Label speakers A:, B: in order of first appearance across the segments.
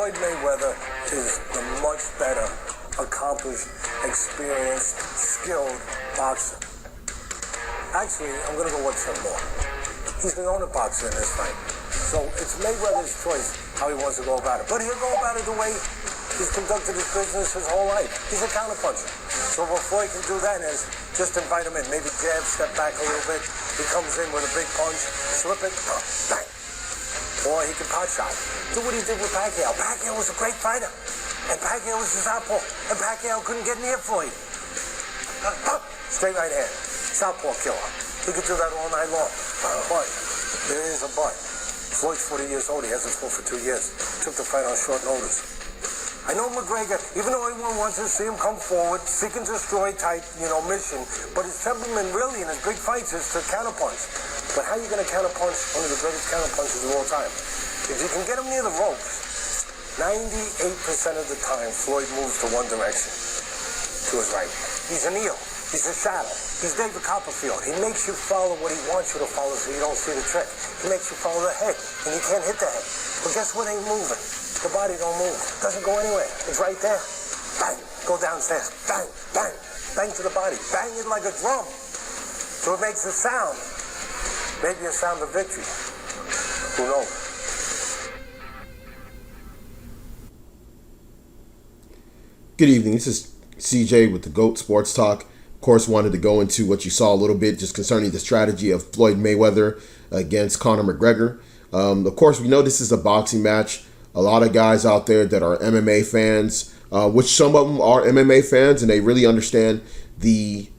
A: Floyd Mayweather is the much better, accomplished, experienced, skilled boxer. Actually, I'm going to go one step more. He's the only boxer in this fight. So it's Mayweather's choice how he wants to go about it. But he'll go about it the way he's conducted his business his whole life. He's a counterpuncher. So what Floyd can do then is just invite him in. Maybe jab, step back a little bit. He comes in with a big punch, slip it, bang. Or he can pot shot. Do what he did with Pacquiao. Pacquiao was a great fighter. And Pacquiao was a southpaw. And Pacquiao couldn't get near Floyd. Straight right hand. Southpaw killer. He could do that all night long. But there is a but. Floyd's 40 years old. He hasn't fought for 2 years. Took the fight on short notice. I know McGregor, even though everyone wants to see him come forward, seek and destroy type, mission, but his temperament really in his big fights is to counterpunch. But how are you going to counterpunch one of the greatest counterpunchers of all time? If you can get him near the ropes, 98% of the time, Floyd moves to one direction, to his right. He's a Neo. He's a shadow. He's David Copperfield. He makes you follow what he wants you to follow so you don't see the trick. He makes you follow the head, and you can't hit the head. But guess what ain't moving? The body don't move. Doesn't go anywhere. It's right there. Bang. Go downstairs. Bang. Bang. Bang to the body. Bang it like a drum. So it makes a sound. Maybe a sound of victory. Who knows?
B: Good evening. This is CJ with the GOAT Sports Talk. Of course, wanted to go into what you saw a little bit just concerning the strategy of Floyd Mayweather against Conor McGregor. Of course, we know this is a boxing match. A lot of guys out there that are MMA fans, which some of them are MMA fans, and they really understand the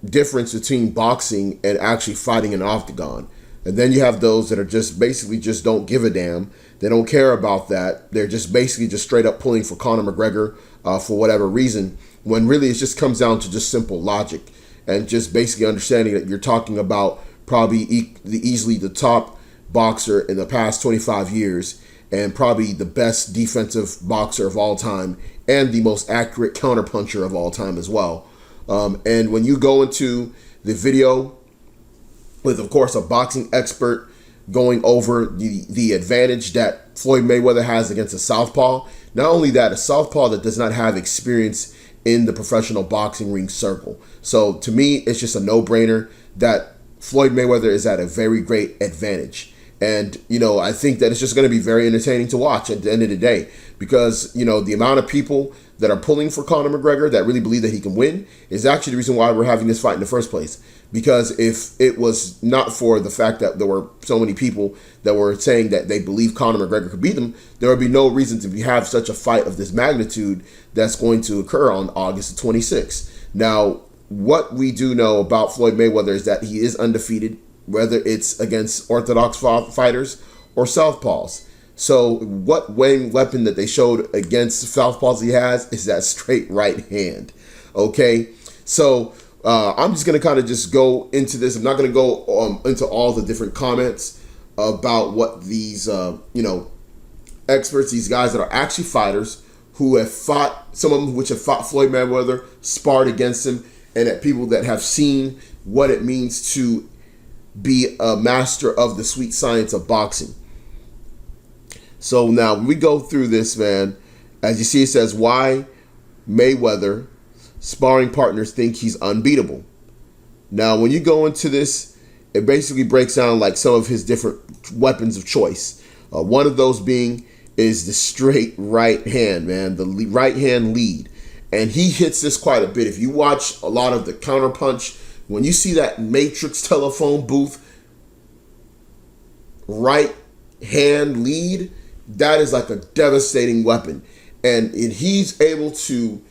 B: difference between boxing and actually fighting in an octagon. And then you have those that are just basically just don't give a damn. They don't care about that. They're just basically just straight up pulling for Conor McGregor for whatever reason, when really it just comes down to just simple logic and just basically understanding that you're talking about probably easily the top boxer in the past 25 years and probably the best defensive boxer of all time and the most accurate counterpuncher of all time as well. And when you go into the video with, of course, a boxing expert going over the advantage that Floyd Mayweather has against a southpaw, not only that, a southpaw that does not have experience in the professional boxing ring circle. So to me, it's just a no-brainer that Floyd Mayweather is at a very great advantage. And, I think that it's just going to be very entertaining to watch at the end of the day because, the amount of people that are pulling for Conor McGregor that really believe that he can win is actually the reason why we're having this fight in the first place. Because if it was not for the fact that there were so many people that were saying that they believe Conor McGregor could beat them, there would be no reason to have such a fight of this magnitude that's going to occur on August 26th. Now, what we do know about Floyd Mayweather is that he is undefeated, whether it's against orthodox fighters or southpaws. So what weapon that they showed against southpaws he has is that straight right hand. Okay, so I'm just going to kind of just go into this. I'm not going to go into all the different comments about what these, experts, these guys that are actually fighters who have fought, some of them which have fought Floyd Mayweather, sparred against him, and at people that have seen what it means to be a master of the sweet science of boxing. So now when we go through this, man, as you see, it says why Mayweather sparring partners think he's unbeatable. Now, when you go into this, it basically breaks down like some of his different weapons of choice. One of those being is the straight right hand, man, the right hand lead. And he hits this quite a bit. If you watch a lot of the counterpunch, when you see that Matrix telephone booth right hand lead, that is like a devastating weapon. And he's able to,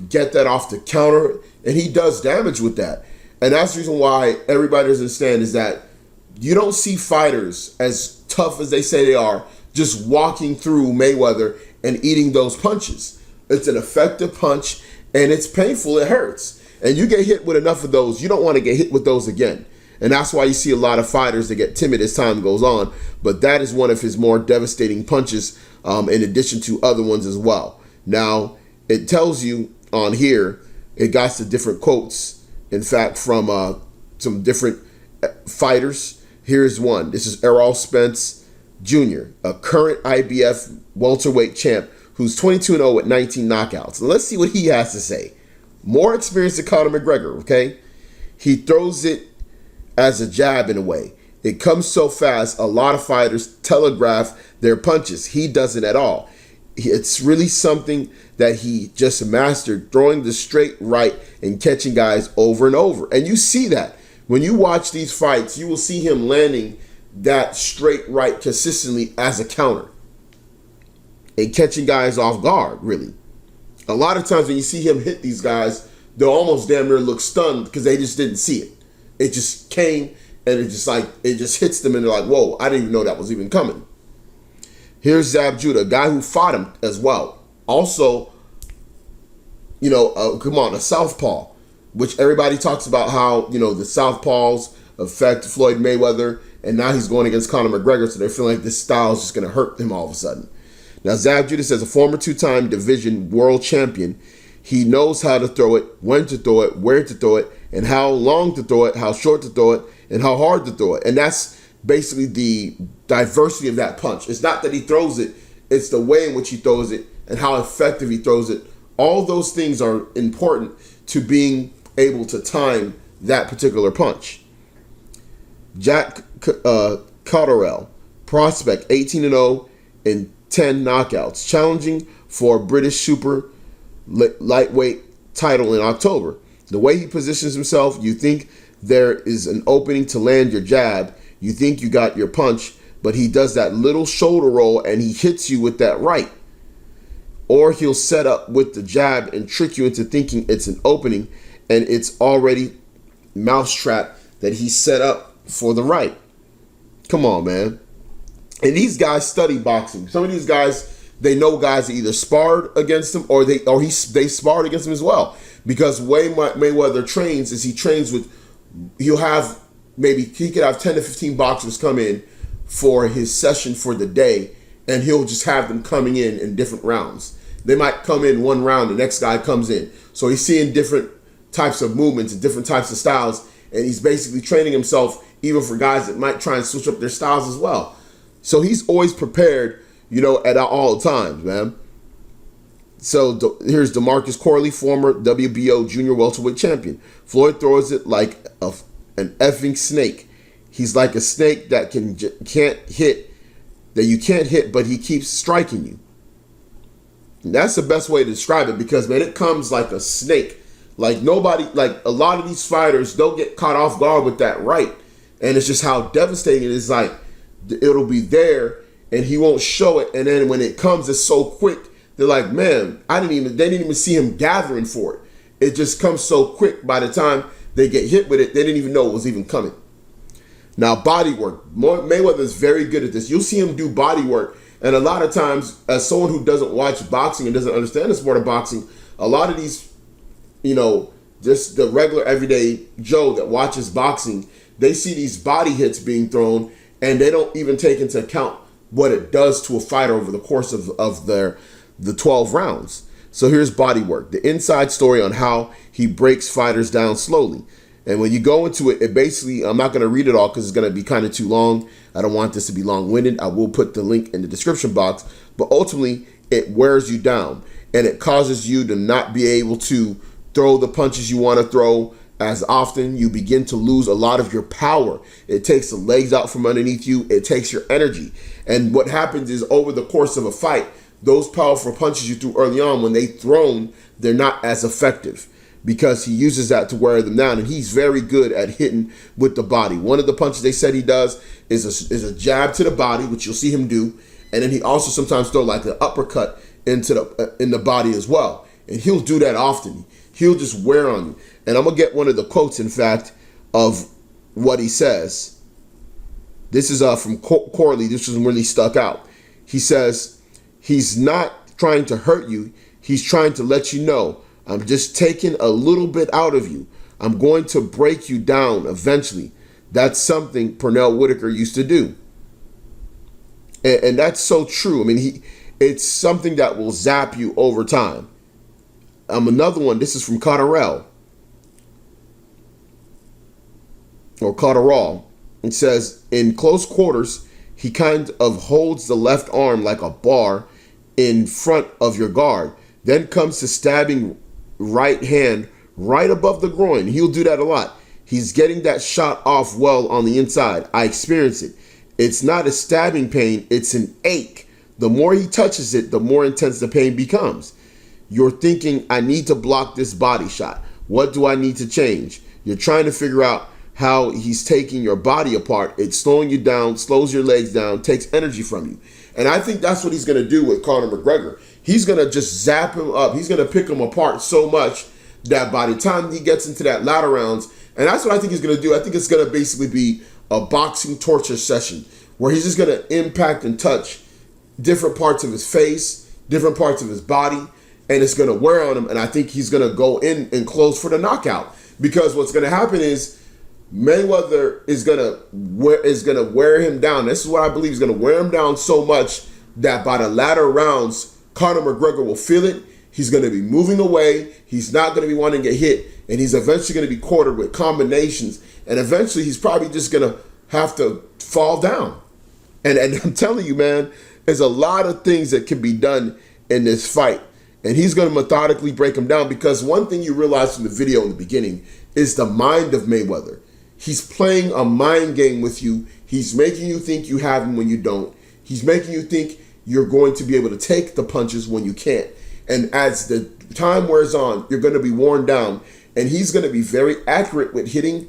B: get that off the counter, and he does damage with that. And that's the reason why everybody doesn't understand is that you don't see fighters as tough as they say they are just walking through Mayweather and eating those punches. It's an effective punch, and it's painful. It hurts. And you get hit with enough of those, you don't want to get hit with those again. And that's why you see a lot of fighters that get timid as time goes on. But that is one of his more devastating punches, in addition to other ones as well. Now, it tells you on here, it got some different quotes, in fact, from some different fighters. Here's one. This is Errol Spence, Jr., a current IBF welterweight champ who's 22-0 with 19 knockouts. Let's see what he has to say. More experience than Conor McGregor, okay? He throws it as a jab in a way. It comes so fast, a lot of fighters telegraph their punches. He doesn't at all. It's really something that he just mastered, throwing the straight right and catching guys over and over. And you see that. When you watch these fights, you will see him landing that straight right consistently as a counter and catching guys off guard, really. A lot of times when you see him hit these guys, they'll almost damn near look stunned because they just didn't see it. It just came and it just hits them and they're like, whoa, I didn't even know that was even coming. Here's Zab Judah, a guy who fought him as well. Also, a southpaw, which everybody talks about how, the southpaws affect Floyd Mayweather, and now he's going against Conor McGregor, so they're feeling like this style is just going to hurt him all of a sudden. Now, Zab Judah says a former two-time division world champion, he knows how to throw it, when to throw it, where to throw it, and how long to throw it, how short to throw it, and how hard to throw it. And that's basically the diversity of that punch. It's not that he throws it, it's the way in which he throws it and how effective he throws it. All those things are important to being able to time that particular punch. Jack Cotterell, prospect, 18-0 and 10 knockouts, challenging for British super lightweight title in October. The way he positions himself, you think there is an opening to land your jab. You think you got your punch, but he does that little shoulder roll and he hits you with that right. Or he'll set up with the jab and trick you into thinking it's an opening and it's already mousetrap that he set up for the right. Come on, man. And these guys study boxing. Some of these guys, they know guys that either sparred against him or they sparred against him as well. Because way Mayweather trains is he trains with, he could have 10 to 15 boxers come in for his session for the day, and he'll just have them coming in different rounds. They might come in one round, the next guy comes in. So he's seeing different types of movements and different types of styles, and he's basically training himself even for guys that might try and switch up their styles as well. So he's always prepared, at all times, man. So here's DeMarcus Corley, former WBO junior welterweight champion. Floyd throws it like an effing snake. He's like a snake that you can't hit, but he keeps striking you. And that's the best way to describe it because, man, it comes like a snake. Like a lot of these fighters, they'll get caught off guard with that right. And it's just how devastating it is. Like, it'll be there and he won't show it. And then when it comes, it's so quick. They're like, man, they didn't even see him gathering for it. It just comes so quick. By the time they get hit with it, they didn't even know it was even coming. Now, body work. Mayweather is very good at this. You'll see him do body work. And a lot of times, as someone who doesn't watch boxing and doesn't understand the sport of boxing, a lot of these, just the regular everyday Joe that watches boxing, they see these body hits being thrown and they don't even take into account what it does to a fighter over the course of the 12 rounds. So here's body work, the inside story on how he breaks fighters down slowly. And when you go into it, basically, I'm not going to read it all because it's going to be kind of too long. I don't want this to be long-winded. I will put the link in the description box. But ultimately, it wears you down. And it causes you to not be able to throw the punches you want to throw as often. You begin to lose a lot of your power. It takes the legs out from underneath you. It takes your energy. And what happens is over the course of a fight, those powerful punches you threw early on, when they thrown, they're not as effective because he uses that to wear them down. And he's very good at hitting with the body. One of the punches they said he does is a jab to the body, which you'll see him do. And then he also sometimes throw like an uppercut in the body as well. And he'll do that often. He'll just wear on you. And I'm going to get one of the quotes, in fact, of what he says. This is from Corley. This was really stuck out. He says, he's not trying to hurt you. He's trying to let you know, I'm just taking a little bit out of you. I'm going to break you down eventually. That's something Pernell Whitaker used to do. And that's so true. I mean, it's something that will zap you over time. Another one, this is from Cotterell. Or Cotterall. It says, in close quarters, he kind of holds the left arm like a bar in front of your guard, then comes to stabbing right hand right above the groin. He'll do that a lot. He's getting that shot off well on the inside. I experience it. It's not a stabbing pain, it's an ache. The more he touches it, the more intense the pain becomes. You're thinking, I need to block this body shot. What do I need to change? You're trying to figure out how he's taking your body apart. It's slowing you down, slows your legs down, takes energy from you. And I think that's what he's going to do with Conor McGregor. He's going to just zap him up. He's going to pick him apart so much that by the time he gets into that latter rounds, and that's what I think he's going to do. I think it's going to basically be a boxing torture session where he's just going to impact and touch different parts of his face, different parts of his body, and it's going to wear on him. And I think he's going to go in and close for the knockout, because what's going to happen is Mayweather is gonna wear him down. This is what I believe. He's gonna wear him down so much that by the latter rounds, Conor McGregor will feel it. He's gonna be moving away. He's not gonna be wanting to get hit, and he's eventually gonna be quartered with combinations. And eventually, he's probably just gonna have to fall down. And I'm telling you, man, there's a lot of things that can be done in this fight, and he's gonna methodically break him down. Because one thing you realize from the video in the beginning is the mind of Mayweather. He's playing a mind game with you. He's making you think you have him when you don't. He's making you think you're going to be able to take the punches when you can't. And as the time wears on, you're going to be worn down. And he's going to be very accurate with hitting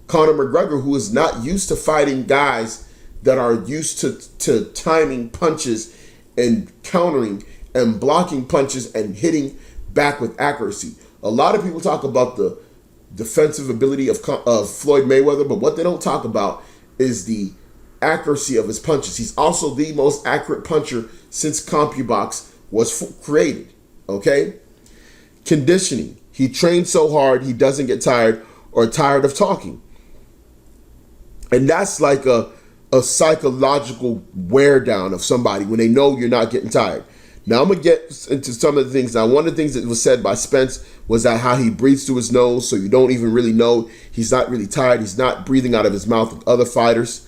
B: Conor McGregor, who is not used to fighting guys that are used to timing punches and countering and blocking punches and hitting back with accuracy. A lot of people talk about the defensive ability of Floyd Mayweather, but what they don't talk about is the accuracy of his punches. He's also the most accurate puncher since CompuBox was created, okay? Conditioning. He trains so hard he doesn't get tired or tired of talking. And that's like a psychological wear down of somebody when they know you're not getting tired. Now I'm going to get into some of the things. Now, one of the things that was said by Spence was that how he breathes through his nose, so you don't even really know he's not really tired. He's not breathing out of his mouth with other fighters.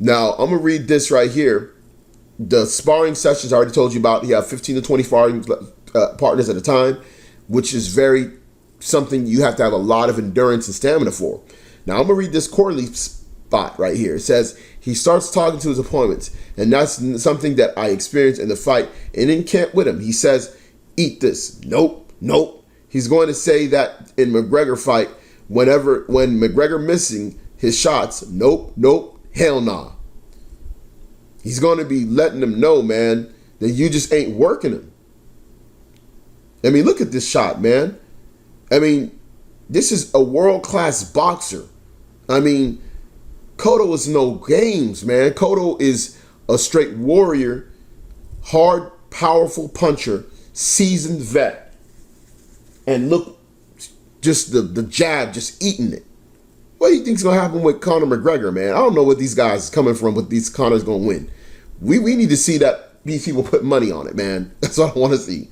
B: Now, I'm going to read this right here. The sparring sessions I already told you about. He had 15 to 20 sparring partners at a time, which is very something you have to have a lot of endurance and stamina for. Now, I'm going to read this quarterly spot right here. It says, he starts talking to his opponents, and that's something that I experienced in the fight and in camp with him. He says, eat this. Nope, nope. He's going to say that in McGregor fight, when McGregor missing his shots, nope, nope, hell nah. He's going to be letting them know, man, that you just ain't working him. I mean, look at this shot, man. I mean, this is a world-class boxer. I mean, Cotto is no games, man. Cotto is a straight warrior, hard, powerful puncher, seasoned vet. And look, just the jab, just eating it. What do you think's going to happen with Conor McGregor, man? I don't know what these guys are coming from, what these Conor's going to win. We need to see that these people put money on it, man. That's what I want to see.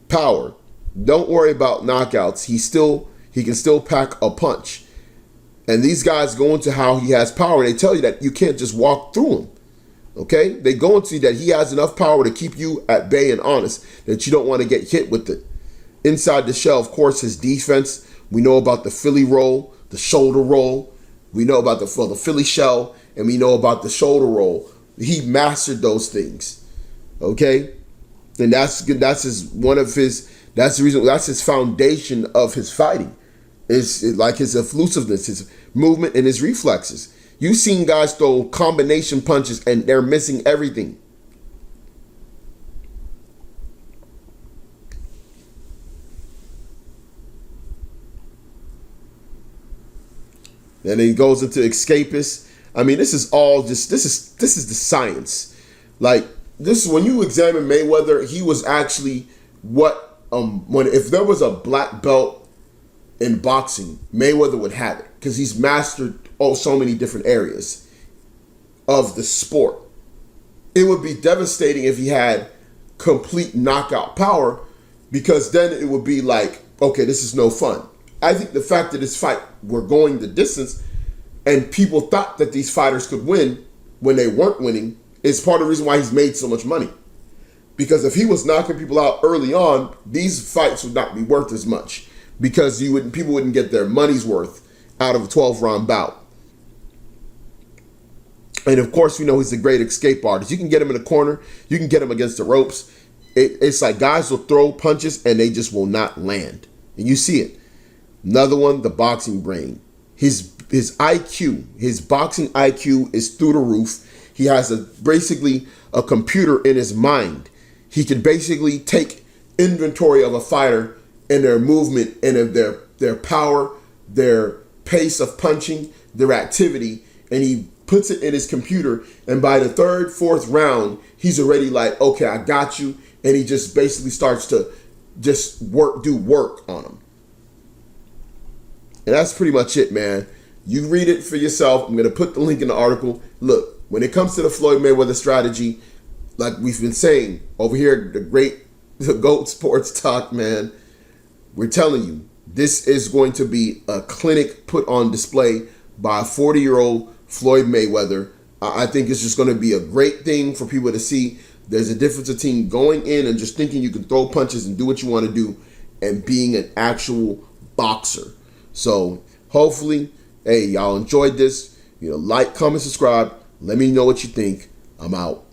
B: Power. Don't worry about knockouts. He can still pack a punch. And these guys go into how he has power. They tell you that you can't just walk through him. Okay? They go into that he has enough power to keep you at bay and honest, that you don't want to get hit with it. Inside the shell, of course, his defense. We know about the Philly roll, the shoulder roll. We know about the Philly shell, and we know about the shoulder roll. He mastered those things. Okay? And that's his foundation of his fighting. It's like his elusiveness, his movement, and his reflexes. You've seen guys throw combination punches and they're missing everything. Then he goes into escapist. I mean, this is the science. Like, this is when you examine Mayweather, he was actually if there was a black belt in boxing, Mayweather would have it, because he's mastered so many different areas of the sport. It would be devastating if he had complete knockout power, because then it would be like, okay, this is no fun. I think the fact that this fight, we're going the distance, and people thought that these fighters could win, when they weren't winning is part of the reason why he's made so much money. Because if he was knocking people out early on, these fights would not be worth as much, because people wouldn't get their money's worth out of a 12-round bout. And of course, we know he's a great escape artist. You can get him in a corner, you can get him against the ropes. It's like guys will throw punches and they just will not land. And you see it. Another one, the boxing brain. His IQ, his boxing IQ is through the roof. He has basically a computer in his mind. He can basically take inventory of a fighter and their movement and of their power, their pace of punching, their activity, and he puts it in his computer. And by the third, fourth round, he's already like, okay, I got you. And he just basically starts to just do work on him. And that's pretty much it, man. You read it for yourself. I'm going to put the link in the article. Look, when it comes to the Floyd Mayweather strategy, like we've been saying over here, the GOAT Sports Talk, man, we're telling you, this is going to be a clinic put on display by a 40-year-old Floyd Mayweather. I think it's just going to be a great thing for people to see. There's a difference between going in and just thinking you can throw punches and do what you want to do and being an actual boxer. So hopefully, hey, y'all enjoyed this. Like, comment, subscribe. Let me know what you think. I'm out.